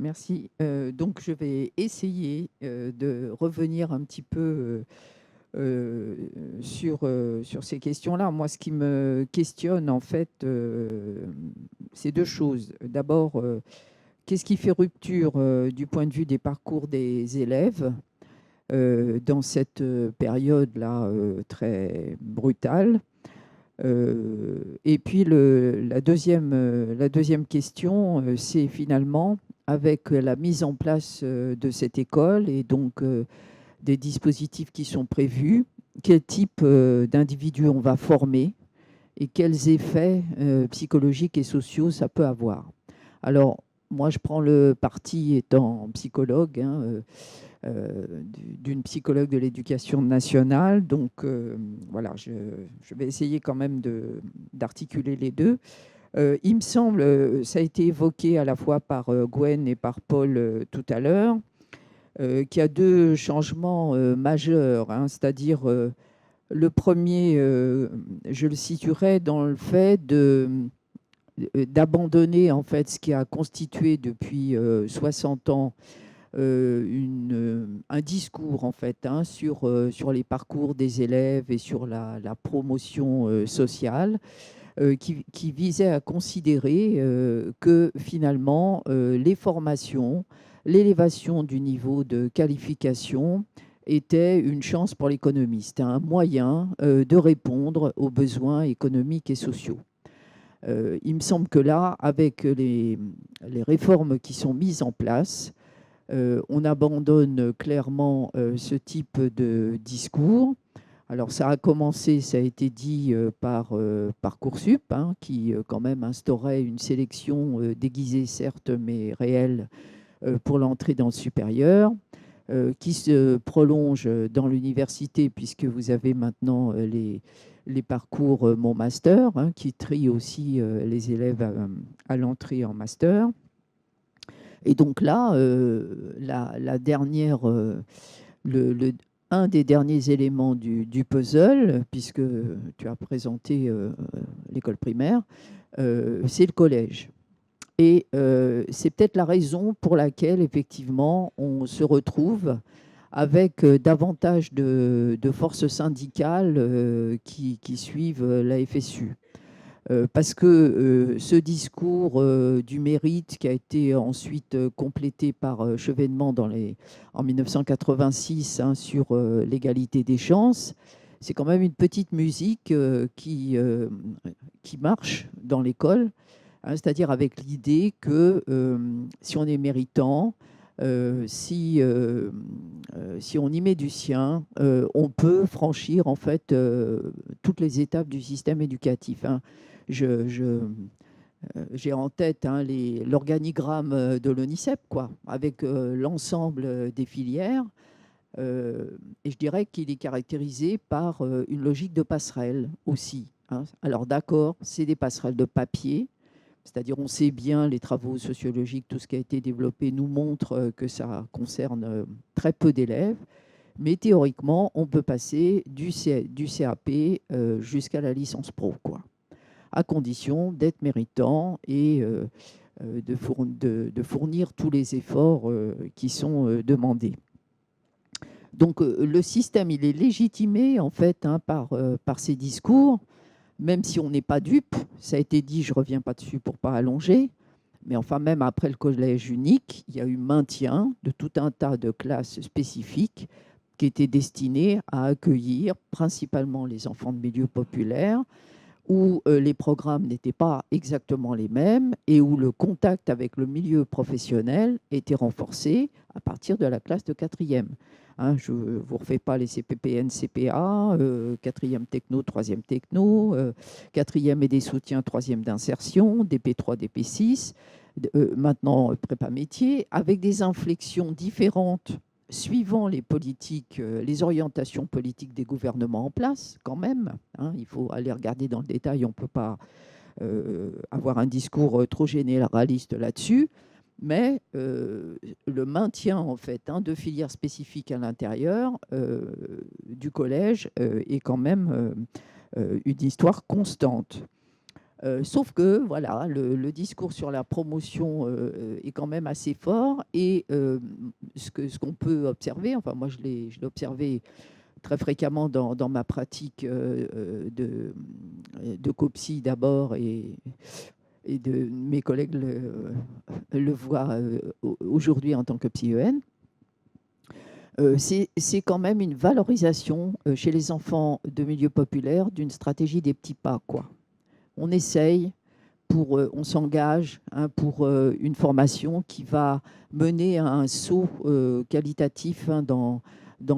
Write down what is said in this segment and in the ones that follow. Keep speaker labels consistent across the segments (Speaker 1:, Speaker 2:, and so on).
Speaker 1: Merci. Donc, je vais essayer de revenir un petit peu sur ces questions-là. Moi, ce qui me questionne, en fait, c'est deux choses. D'abord, qu'est-ce qui fait rupture du point de vue des parcours des élèves dans cette période-là très brutale? Et puis la deuxième question, c'est finalement avec la mise en place de cette école et donc des dispositifs qui sont prévus, quel type d'individus on va former et quels effets psychologiques et sociaux ça peut avoir. Alors, moi, je prends le parti étant psychologue, hein, d'une psychologue de l'éducation nationale. Donc, voilà, je vais essayer quand même d'articuler les deux. Il me semble, ça a été évoqué à la fois par Gwen et par Paul tout à l'heure, qu'il y a deux changements majeurs, hein, c'est-à-dire le premier, je le situerais dans le fait d'abandonner en fait ce qui a constitué depuis 60 ans un discours en fait hein, sur les parcours des élèves et sur la promotion sociale qui visait à considérer que finalement les formations, l'élévation du niveau de qualification était une chance pour l'économie. C'était un moyen de répondre aux besoins économiques et sociaux. Il me semble que là, avec les réformes qui sont mises en place, on abandonne clairement ce type de discours. Alors ça a commencé, ça a été dit par Parcoursup, hein, qui quand même instaurait une sélection déguisée certes, mais réelle pour l'entrée dans le supérieur, qui se prolonge dans l'université, puisque vous avez maintenant les parcours Mon Master, hein, qui trient aussi les élèves à l'entrée en master. Et donc là, la dernière, un des derniers éléments du puzzle, puisque tu as présenté l'école primaire, c'est le collège. Et c'est peut-être la raison pour laquelle, effectivement, on se retrouve avec davantage de forces syndicales qui suivent la FSU. Parce que ce discours du mérite qui a été ensuite complété par Chevènement en 1986 hein, sur l'égalité des chances, c'est quand même une petite musique qui marche dans l'école, hein, c'est-à-dire avec l'idée que si on est méritant, si on y met du sien, on peut franchir en fait toutes les étapes du système éducatif. Hein. J'ai en tête hein, l'organigramme de l'ONICEP, quoi, avec l'ensemble des filières. Et je dirais qu'il est caractérisé par une logique de passerelle aussi. Hein. Alors d'accord, c'est des passerelles de papier, c'est-à-dire on sait bien, les travaux sociologiques, tout ce qui a été développé nous montre que ça concerne très peu d'élèves. Mais théoriquement, on peut passer du CAP jusqu'à la licence pro, quoi, à condition d'être méritant et de fournir tous les efforts qui sont demandés. Donc le système, il est légitimé en fait hein, par ces discours, même si on n'est pas dupe. Ça a été dit, je ne reviens pas dessus pour ne pas allonger, mais enfin même après le collège unique, il y a eu maintien de tout un tas de classes spécifiques qui étaient destinées à accueillir principalement les enfants de milieux populaires, où les programmes n'étaient pas exactement les mêmes et où le contact avec le milieu professionnel était renforcé à partir de la classe de quatrième. Hein, je ne vous refais pas les CPPN, CPA, quatrième techno, troisième techno, quatrième et des soutiens, troisième d'insertion, DP3, DP6, maintenant prépa métier, avec des inflexions différentes suivant les politiques, les orientations politiques des gouvernements en place, quand même. Hein, il faut aller regarder dans le détail, on ne peut pas avoir un discours trop généraliste là-dessus, mais le maintien en fait hein, de filières spécifiques à l'intérieur du collège est quand même une histoire constante. Sauf que, voilà, le discours sur la promotion est quand même assez fort et ce qu'on peut observer, enfin moi je l'ai observé très fréquemment dans ma pratique de COPSI d'abord et de mes collègues le voient aujourd'hui en tant que psy-EN, c'est quand même une valorisation chez les enfants de milieux populaires d'une stratégie des petits pas, quoi. On essaye, on s'engage pour une formation qui va mener à un saut qualitatif dans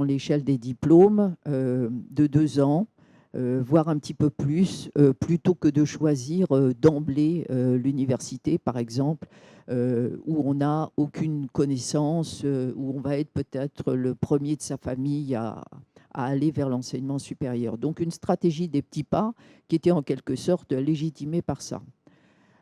Speaker 1: l'échelle des diplômes de 2 ans, voire un petit peu plus, plutôt que de choisir d'emblée l'université, par exemple, où on n'a aucune connaissance, où on va être peut-être le premier de sa famille à aller vers l'enseignement supérieur. Donc une stratégie des petits pas qui était en quelque sorte légitimée par ça.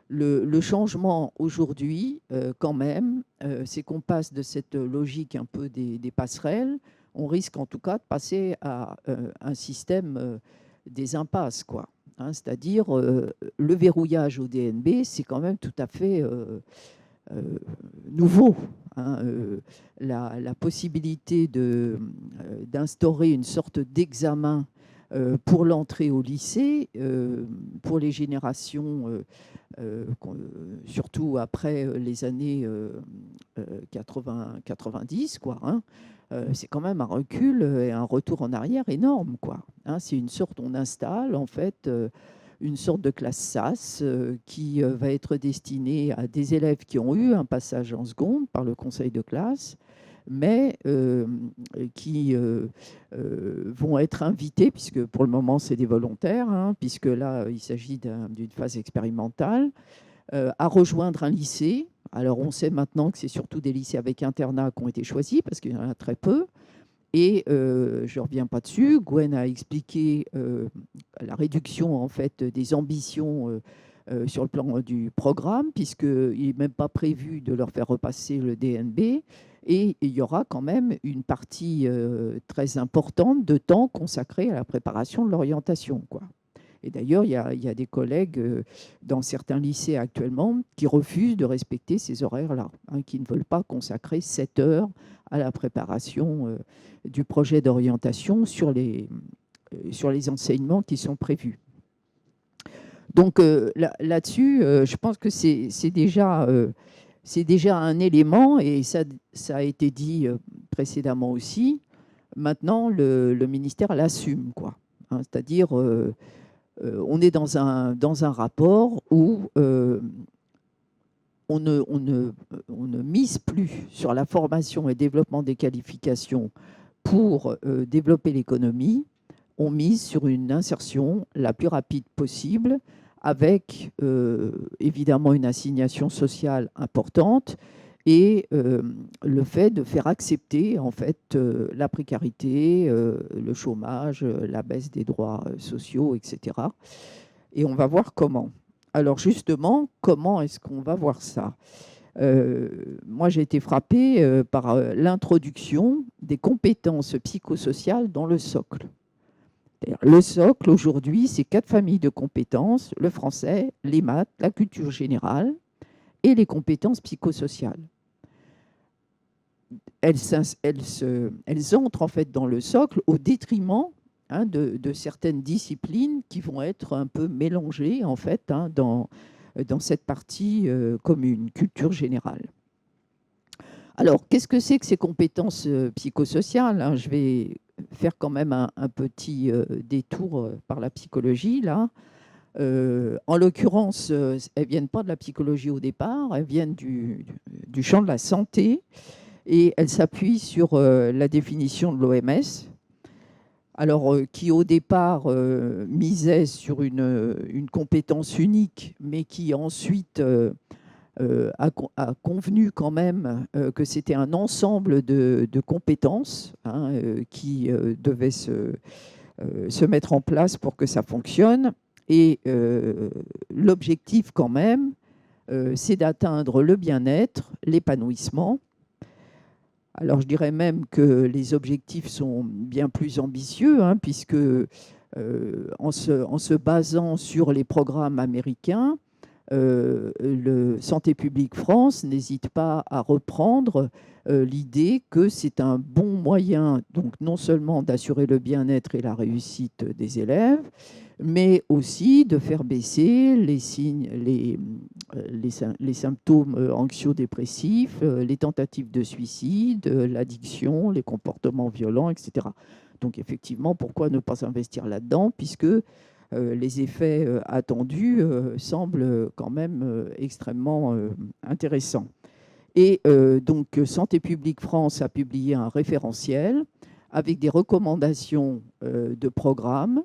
Speaker 1: Le changement aujourd'hui, quand même, c'est qu'on passe de cette logique un peu des passerelles, on risque en tout cas de passer à un système des impasses, quoi. Hein, c'est-à-dire le verrouillage au DNB, c'est quand même tout à fait nouveau. Hein, la possibilité d'instaurer une sorte d'examen pour l'entrée au lycée, pour les générations, surtout après les années 80-90, quoi. Hein, c'est quand même un recul et un retour en arrière énorme, quoi. Hein, c'est une sorte, on installe en fait une sorte de classe SAS qui va être destinée à des élèves qui ont eu un passage en seconde par le conseil de classe, mais qui vont être invités, puisque pour le moment c'est des volontaires, hein, puisque là il s'agit d'une phase expérimentale, à rejoindre un lycée. Alors on sait maintenant que c'est surtout des lycées avec internat qui ont été choisis, parce qu'il y en a très peu. Et je ne reviens pas dessus, Gwen a expliqué la réduction en fait, des ambitions sur le plan du programme, puisqu'il n'est même pas prévu de leur faire repasser le DNB. Et il y aura quand même une partie très importante de temps consacrée à la préparation de l'orientation, quoi. Et d'ailleurs, il y a des collègues dans certains lycées actuellement qui refusent de respecter ces horaires-là, hein, qui ne veulent pas consacrer 7 heures à la préparation du projet d'orientation sur les enseignements qui sont prévus. Donc là-dessus, je pense que c'est déjà un élément, et ça a été dit précédemment aussi. Maintenant, le ministère l'assume, quoi. Hein, c'est-à-dire, on est dans un rapport où on ne mise plus sur la formation et développement des qualifications pour développer l'économie. On mise sur une insertion la plus rapide possible, avec évidemment une assignation sociale importante et le fait de faire accepter en fait la précarité, le chômage, la baisse des droits sociaux, etc. Et on va voir comment. Alors justement, comment est-ce qu'on va voir ça ? Moi, j'ai été frappée par l'introduction des compétences psychosociales dans le socle. Le socle, aujourd'hui, c'est 4 familles de compétences: le français, les maths, la culture générale et les compétences psychosociales. Elles entrent en fait dans le socle au détriment, hein, de certaines disciplines qui vont être un peu mélangées en fait, hein, dans cette partie commune, culture générale. Alors, qu'est-ce que c'est que ces compétences psychosociales, hein? Je vais faire quand même un petit détour par la psychologie, là. En l'occurrence, elles ne viennent pas de la psychologie au départ, elles viennent du champ de la santé, et elles s'appuient sur la définition de l'OMS, alors qui au départ misait sur une compétence unique, mais qui ensuite a convenu quand même que c'était un ensemble de compétences, hein, qui devaient se mettre en place pour que ça fonctionne. Et l'objectif quand même, c'est d'atteindre le bien-être, l'épanouissement. Alors je dirais même que les objectifs sont bien plus ambitieux, hein, puisque en se basant sur les programmes américains, le Santé publique France n'hésite pas à reprendre l'idée que c'est un bon moyen, donc non seulement d'assurer le bien-être et la réussite des élèves, mais aussi de faire baisser les signes, les symptômes anxio-dépressifs, les tentatives de suicide, l'addiction, les comportements violents, etc. Donc effectivement, pourquoi ne pas investir là-dedans, puisque les effets attendus semblent quand même extrêmement intéressants. Et donc, Santé publique France a publié un référentiel avec des recommandations de programmes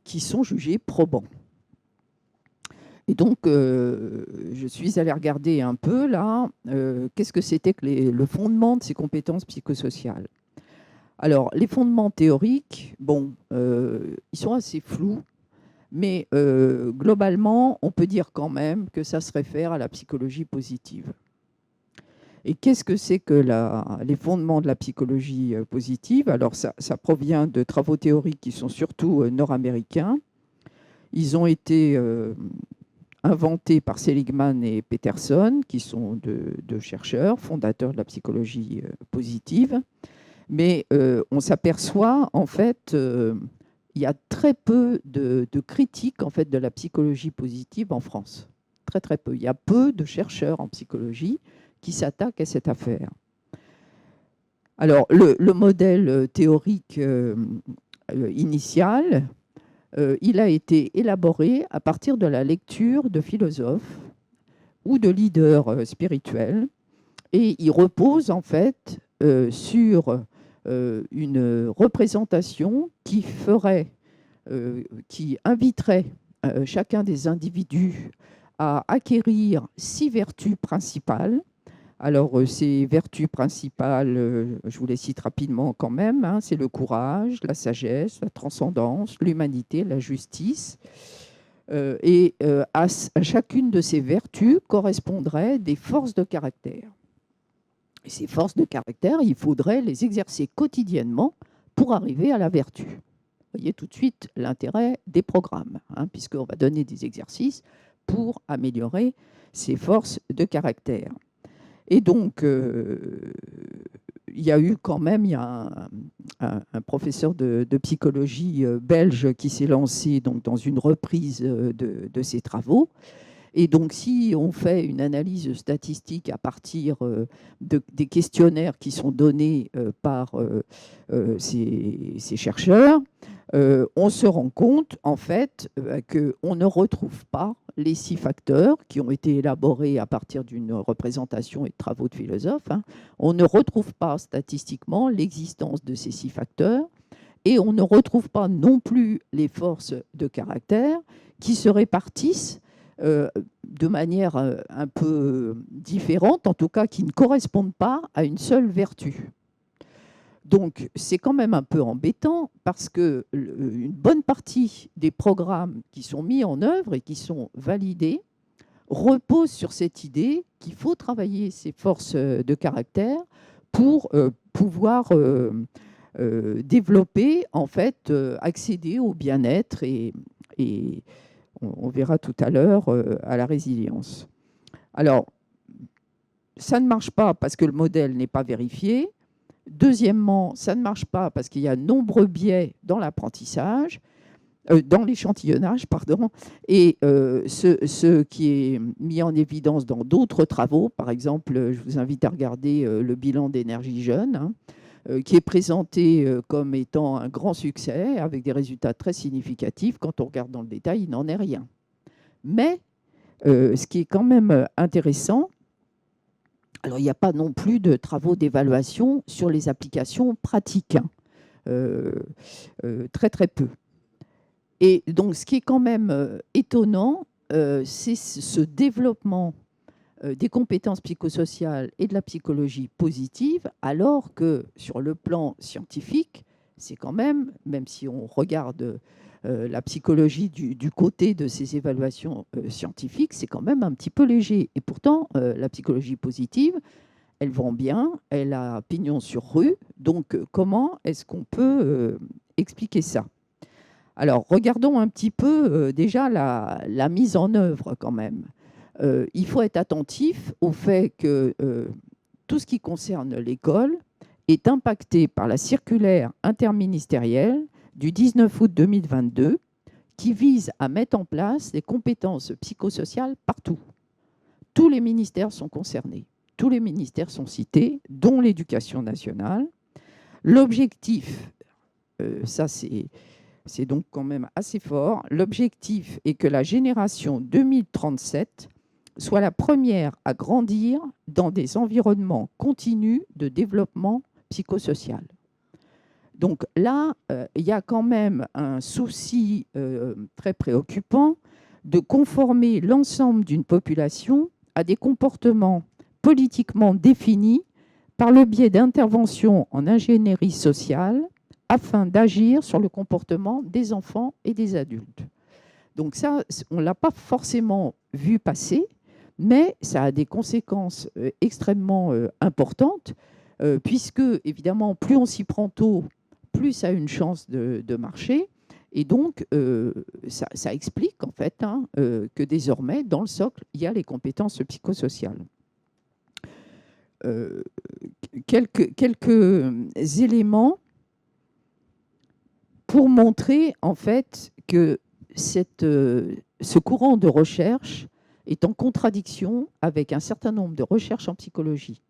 Speaker 1: qui sont jugés probants. Et donc, je suis allée regarder un peu là, qu'est-ce que c'était que le fondement de ces compétences psychosociales. Alors, les fondements théoriques, bon, ils sont assez flous, mais globalement, on peut dire quand même que ça se réfère à la psychologie positive. Et qu'est-ce que c'est que les fondements de la psychologie positive? Alors, ça provient de travaux théoriques qui sont surtout nord-américains. Ils ont été inventés par Seligman et Peterson, qui sont deux chercheurs, fondateurs de la psychologie positive. Mais on s'aperçoit, en fait, il y a très peu de critiques en fait, de la psychologie positive en France. Très, très peu. Il y a peu de chercheurs en psychologie qui s'attaquent à cette affaire. Alors, le modèle théorique initial, il a été élaboré à partir de la lecture de philosophes ou de leaders spirituels, et il repose en fait sur une représentation qui inviterait chacun des individus à acquérir 6 vertus principales. Alors, ces vertus principales, je vous les cite rapidement quand même, hein, c'est le courage, la sagesse, la transcendance, l'humanité, la justice. Et à chacune de ces vertus correspondraient des forces de caractère. Et ces forces de caractère, il faudrait les exercer quotidiennement pour arriver à la vertu. Vous voyez tout de suite l'intérêt des programmes, hein, puisqu'on va donner des exercices pour améliorer ces forces de caractère. Et donc, il y a eu quand même un professeur de psychologie belge qui s'est lancé donc, dans une reprise de ces travaux. Et donc, si on fait une analyse statistique à partir des questionnaires qui sont donnés par ces chercheurs, on se rend compte, en fait, qu'on ne retrouve pas les 6 facteurs qui ont été élaborés à partir d'une représentation et de travaux de philosophes. Hein. On ne retrouve pas statistiquement l'existence de ces 6 facteurs et on ne retrouve pas non plus les forces de caractère qui se répartissent de manière un peu différente, en tout cas qui ne correspondent pas à une seule vertu. Donc, c'est quand même un peu embêtant parce qu'une bonne partie des programmes qui sont mis en œuvre et qui sont validés reposent sur cette idée qu'il faut travailler ces forces de caractère pour pouvoir développer, en fait, accéder au bien-être et on verra tout à l'heure à la résilience. Alors, ça ne marche pas parce que le modèle n'est pas vérifié. Deuxièmement, ça ne marche pas parce qu'il y a nombreux biais dans l'apprentissage, dans l'échantillonnage, pardon, et ce qui est mis en évidence dans d'autres travaux, par exemple, je vous invite à regarder le bilan d'énergie jeune, hein, qui est présenté comme étant un grand succès, avec des résultats très significatifs. Quand on regarde dans le détail, il n'en est rien. Mais ce qui est quand même intéressant, alors, il n'y a pas non plus de travaux d'évaluation sur les applications pratiques, hein. Très, très peu. Et donc, ce qui est quand même étonnant, c'est ce développement des compétences psychosociales et de la psychologie positive, alors que sur le plan scientifique, c'est quand même si on regarde la psychologie du côté de ces évaluations scientifiques, c'est quand même un petit peu léger. Et pourtant, la psychologie positive, elle vend bien, elle a pignon sur rue. Donc, comment est-ce qu'on peut expliquer ça? Alors, regardons un petit peu déjà la mise en œuvre quand même. Il faut être attentif au fait que tout ce qui concerne l'école est impacté par la circulaire interministérielle du 19 août 2022 qui vise à mettre en place des compétences psychosociales partout. Tous les ministères sont concernés, tous les ministères sont cités, dont l'Éducation nationale. L'objectif, ça c'est donc quand même assez fort, l'objectif est que la génération 2037 soit la première à grandir dans des environnements continus de développement psychosocial. Donc là, il y a quand même un souci très préoccupant de conformer l'ensemble d'une population à des comportements politiquement définis par le biais d'interventions en ingénierie sociale afin d'agir sur le comportement des enfants et des adultes. Donc ça, on ne l'a pas forcément vu passer, mais ça a des conséquences extrêmement importantes, puisque, évidemment, plus on s'y prend tôt, plus ça a une chance de marcher. Et donc, ça explique, en fait, que désormais, dans le socle, il y a les compétences psychosociales. Quelques éléments pour montrer, en fait, que ce courant de recherche est en contradiction avec un certain nombre de recherches en psychologie.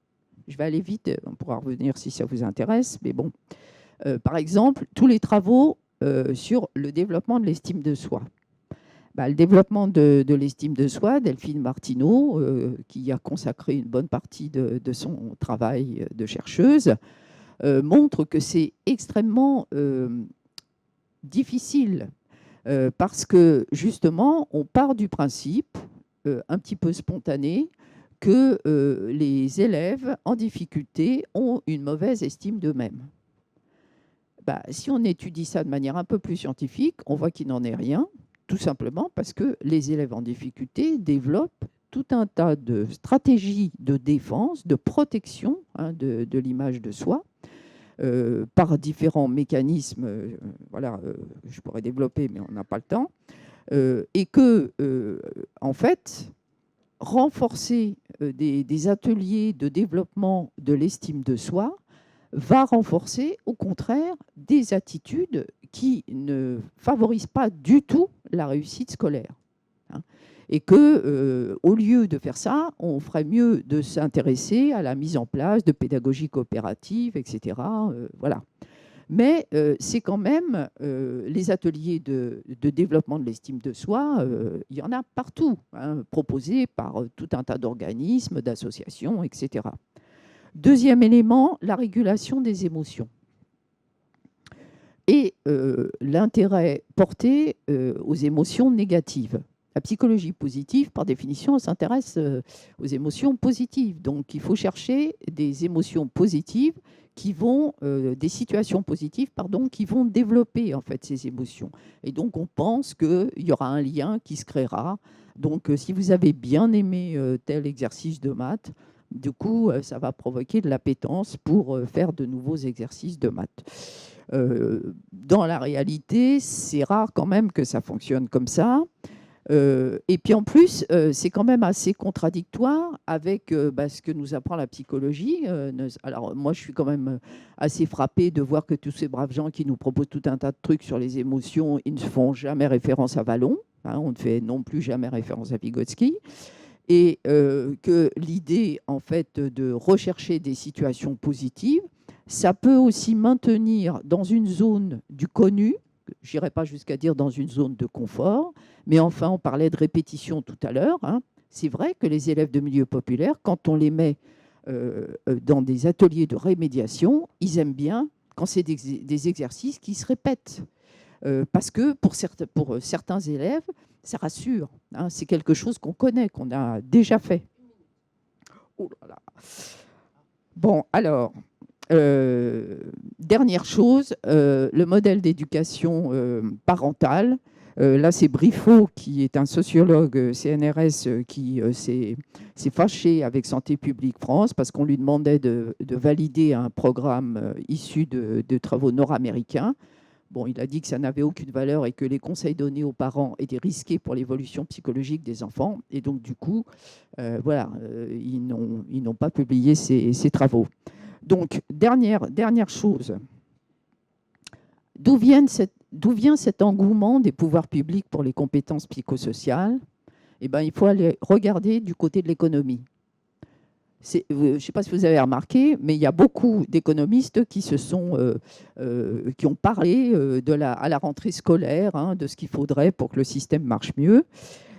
Speaker 1: Je vais aller vite, on pourra revenir si ça vous intéresse, mais bon. Par exemple, tous les travaux sur le développement de l'estime de soi. Le développement de l'estime de soi, Delphine Martineau, qui a consacré une bonne partie de son travail de chercheuse, montre que c'est extrêmement difficile parce que, justement, on part du principe, un petit peu spontané, que les élèves en difficulté ont une mauvaise estime d'eux-mêmes. Si on étudie ça de manière un peu plus scientifique, on voit qu'il n'en est rien, tout simplement parce que les élèves en difficulté développent tout un tas de stratégies de défense, de protection de l'image de soi, par différents mécanismes, je pourrais développer, mais on n'a pas le temps, et que, en fait, renforcer des ateliers de développement de l'estime de soi va renforcer, au contraire, des attitudes qui ne favorisent pas du tout la réussite scolaire. Et que, au lieu de faire ça, on ferait mieux de s'intéresser à la mise en place de pédagogie coopérative, etc. Voilà. Mais c'est quand même les ateliers de développement de l'estime de soi, il y en a partout, proposés par tout un tas d'organismes, d'associations, etc. Deuxième élément, la régulation des émotions. Et l'intérêt porté aux émotions négatives. La psychologie positive, par définition, s'intéresse aux émotions positives. Donc, il faut chercher des émotions positives qui vont, des situations positives, pardon, qui vont développer en fait ces émotions. Et donc, on pense qu'il y aura un lien qui se créera. Donc, si vous avez bien aimé tel exercice de maths, du coup, ça va provoquer de l'appétence pour faire de nouveaux exercices de maths. Dans la réalité, c'est rare quand même que ça fonctionne comme ça. Et puis en plus, c'est quand même assez contradictoire avec ce que nous apprend la psychologie. Alors moi, je suis quand même assez frappée de voir que tous ces braves gens qui nous proposent tout un tas de trucs sur les émotions, ils ne font jamais référence à Vallon. On ne fait non plus jamais référence à Vygotsky. Et que l'idée, en fait, de rechercher des situations positives, ça peut aussi maintenir dans une zone du connu, je n'irai pas jusqu'à dire dans une zone de confort, mais enfin, on parlait de répétition tout à l'heure. C'est vrai que les élèves de milieu populaire, quand on les met dans des ateliers de rémédiation, ils aiment bien quand c'est des exercices qui se répètent. Parce que pour certains élèves, ça rassure. C'est quelque chose qu'on connaît, qu'on a déjà fait. Oh là là. Bon, alors, dernière chose, le modèle d'éducation parentale. Là, c'est Briffaut, qui est un sociologue CNRS, qui s'est fâché avec Santé publique France parce qu'on lui demandait de valider un programme issu de travaux nord-américains. Bon, il a dit que ça n'avait aucune valeur et que les conseils donnés aux parents étaient risqués pour l'évolution psychologique des enfants. Et donc, du coup, voilà, ils n'ont pas publié ces travaux. Donc, dernière chose, d'où vient cet engouement des pouvoirs publics pour les compétences psychosociales? Eh bien, il faut aller regarder du côté de l'économie. Je ne sais pas si vous avez remarqué, mais il y a beaucoup d'économistes qui qui ont parlé à la rentrée scolaire, hein, de ce qu'il faudrait pour que le système marche mieux.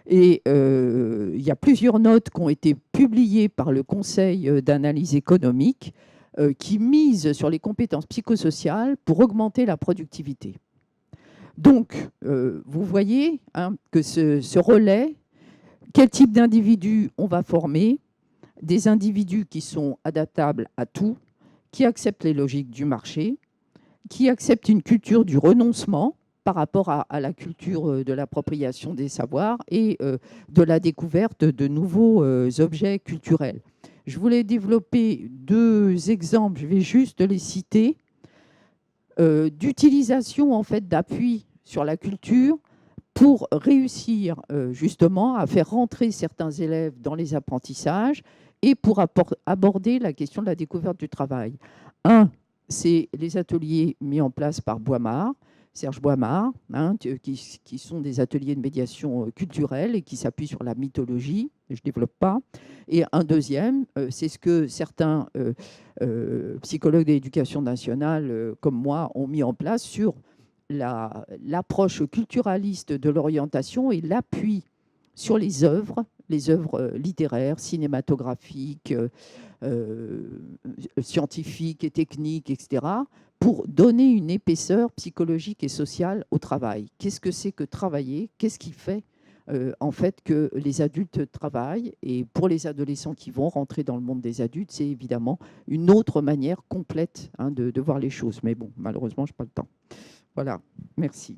Speaker 1: Et il y a plusieurs notes qui ont été publiées par le Conseil d'analyse économique qui misent sur les compétences psychosociales pour augmenter la productivité. Donc, vous voyez, hein, que ce relais, quel type d'individus on va former? Des individus qui sont adaptables à tout, qui acceptent les logiques du marché, qui acceptent une culture du renoncement par rapport à la culture de l'appropriation des savoirs et de la découverte de nouveaux objets culturels. Je voulais développer 2 exemples, je vais juste les citer, d'utilisation en fait d'appui sur la culture pour réussir justement à faire rentrer certains élèves dans les apprentissages et pour aborder la question de la découverte du travail. Un, c'est les ateliers mis en place par Boimard, Serge Boimard, hein, qui sont des ateliers de médiation culturelle et qui s'appuient sur la mythologie, je ne développe pas. Et un deuxième, c'est ce que certains psychologues de l'éducation nationale, comme moi, ont mis en place sur l'approche culturaliste de l'orientation et l'appui sur les œuvres littéraires, cinématographiques, scientifiques et techniques, etc., pour donner une épaisseur psychologique et sociale au travail. Qu'est-ce que c'est que travailler? Qu'est-ce qui fait en fait que les adultes travaillent? Et pour les adolescents qui vont rentrer dans le monde des adultes, c'est évidemment une autre manière complète, hein, de voir les choses. Mais bon, malheureusement, je n'ai pas le temps. Voilà, merci.